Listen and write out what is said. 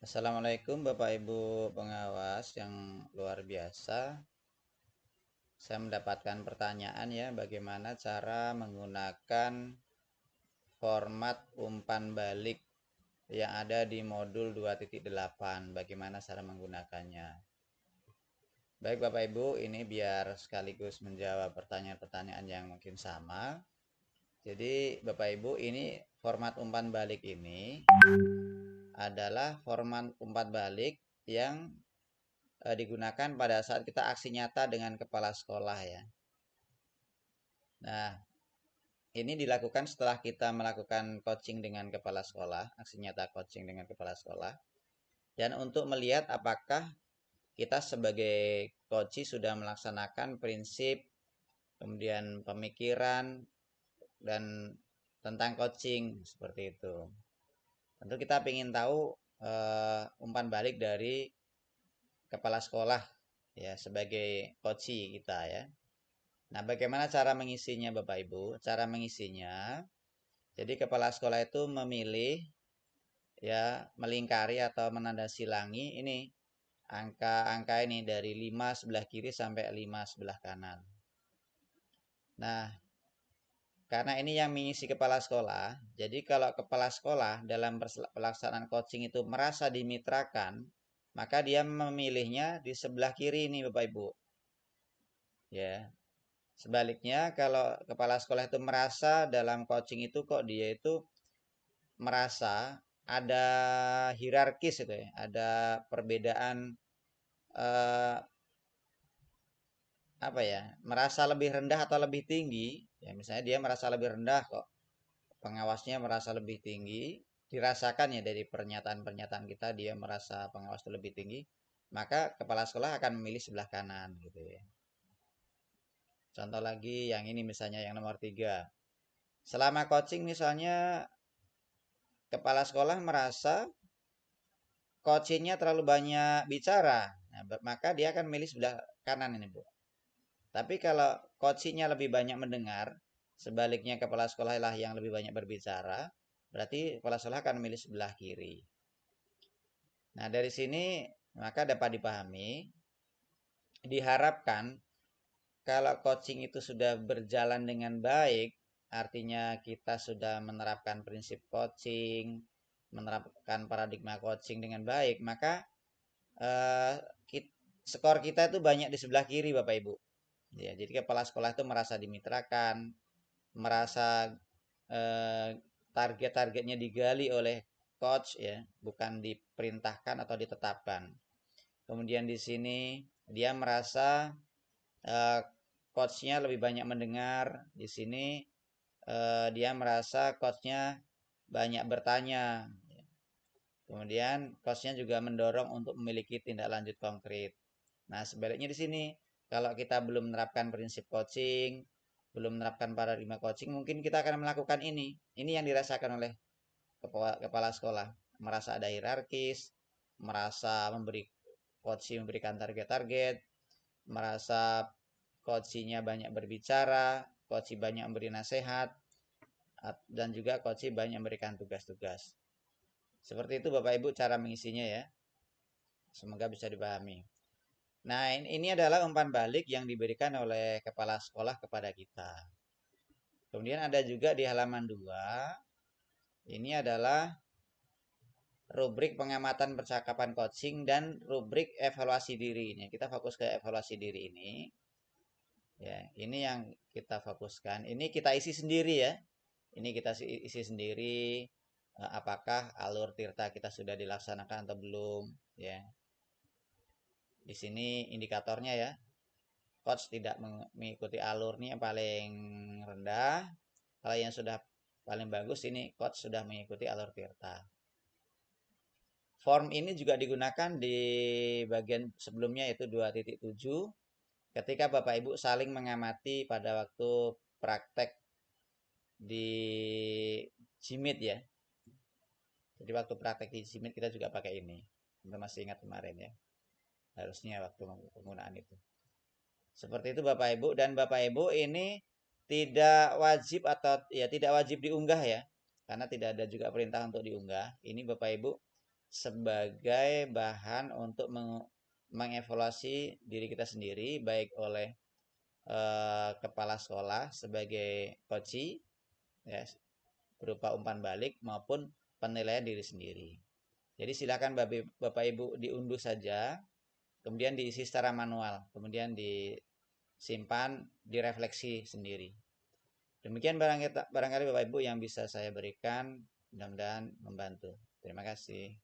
Assalamualaikum Bapak Ibu pengawas yang luar biasa. Saya mendapatkan pertanyaan ya, bagaimana cara menggunakan format umpan balik yang ada di modul 2.8. Bagaimana cara menggunakannya? Baik Bapak Ibu, ini biar sekaligus menjawab pertanyaan-pertanyaan yang mungkin sama. Jadi Bapak Ibu, ini format umpan balik ini adalah format umpan balik yang digunakan pada saat kita aksi nyata dengan kepala sekolah ya. Nah, ini dilakukan setelah kita melakukan coaching dengan kepala sekolah, aksi nyata coaching dengan kepala sekolah. Dan untuk melihat apakah kita sebagai coach sudah melaksanakan prinsip, kemudian pemikiran, dan tentang coaching seperti itu. Tentu kita ingin tahu umpan balik dari kepala sekolah ya sebagai coach kita ya. Nah, bagaimana cara mengisinya Bapak Ibu? Cara mengisinya, jadi kepala sekolah itu memilih ya melingkari atau menandasilangi ini angka-angka ini dari 5 sebelah kiri sampai 5 sebelah kanan. Nah, karena ini yang mengisi kepala sekolah, jadi kalau kepala sekolah dalam pelaksanaan coaching itu merasa dimitrakan, maka dia memilihnya di sebelah kiri ini Bapak Ibu. Ya, sebaliknya, kalau kepala sekolah itu merasa dalam coaching itu kok dia itu merasa ada hierarkis itu ya, ada perbedaan eh, apa ya, merasa lebih rendah atau lebih tinggi, ya misalnya dia merasa lebih rendah kok, pengawasnya merasa lebih tinggi, dirasakan ya dari pernyataan-pernyataan kita dia merasa pengawas itu lebih tinggi, maka kepala sekolah akan memilih sebelah kanan gitu ya. Contoh lagi yang ini misalnya yang nomor 3. Selama coaching misalnya kepala sekolah merasa coachingnya terlalu banyak bicara, nah, maka dia akan milih sebelah kanan ini Bu. Tapi kalau coachingnya lebih banyak mendengar, sebaliknya kepala sekolah lah yang lebih banyak berbicara, berarti kepala sekolah akan memilih sebelah kiri. Nah dari sini maka dapat dipahami, diharapkan kalau coaching itu sudah berjalan dengan baik, artinya kita sudah menerapkan prinsip coaching, menerapkan paradigma coaching dengan baik, maka eh, skor kita itu banyak di sebelah kiri Bapak Ibu. Ya, jadi kepala sekolah itu merasa dimitrakan, merasa eh, target-targetnya digali oleh coach ya, bukan diperintahkan atau ditetapkan. Kemudian di sini dia merasa eh, coachnya lebih banyak mendengar. Di sini dia merasa coachnya banyak bertanya. Kemudian coachnya juga mendorong untuk memiliki tindak lanjut konkret. Nah, sebaliknya di sini kalau kita belum menerapkan prinsip coaching, belum menerapkan paradigma coaching, mungkin kita akan melakukan ini. Ini yang dirasakan oleh kepala sekolah, merasa ada hierarkis, merasa memberikan target-target, merasa coachingnya banyak berbicara, coaching banyak memberi nasihat, dan juga coaching banyak memberikan tugas-tugas. Seperti itu Bapak Ibu cara mengisinya ya. Semoga bisa dipahami. Nah, ini adalah umpan balik yang diberikan oleh kepala sekolah kepada kita. Kemudian ada juga di halaman 2, ini adalah rubrik pengamatan percakapan coaching dan rubrik evaluasi diri. Ini kita fokus ke evaluasi diri ini. Ya, ini yang kita fokuskan. Ini kita isi sendiri ya. Ini kita isi sendiri apakah alur tirta kita sudah dilaksanakan atau belum ya. Di sini indikatornya ya. Coach tidak mengikuti alurnya yang paling rendah. Kalau yang sudah paling bagus ini coach sudah mengikuti alur tirta. Form ini juga digunakan di bagian sebelumnya yaitu 2.7 ketika Bapak Ibu saling mengamati pada waktu praktek di Jimit ya. Jadi waktu praktek di Jimit kita juga pakai ini. Kita masih ingat kemarin ya. Harusnya waktu penggunaan itu. Seperti itu Bapak Ibu, dan Bapak Ibu ini tidak wajib atau ya tidak wajib diunggah ya. Karena tidak ada juga perintah untuk diunggah. Ini Bapak Ibu sebagai bahan untuk mengevaluasi diri kita sendiri, baik oleh kepala sekolah sebagai koci, ya, berupa umpan balik maupun penilaian diri sendiri. Jadi silakan Bapak Ibu diunduh saja, kemudian diisi secara manual, kemudian disimpan, direfleksi sendiri. Demikian barangkali Bapak Ibu yang bisa saya berikan, mudah-mudahan membantu. Terima kasih.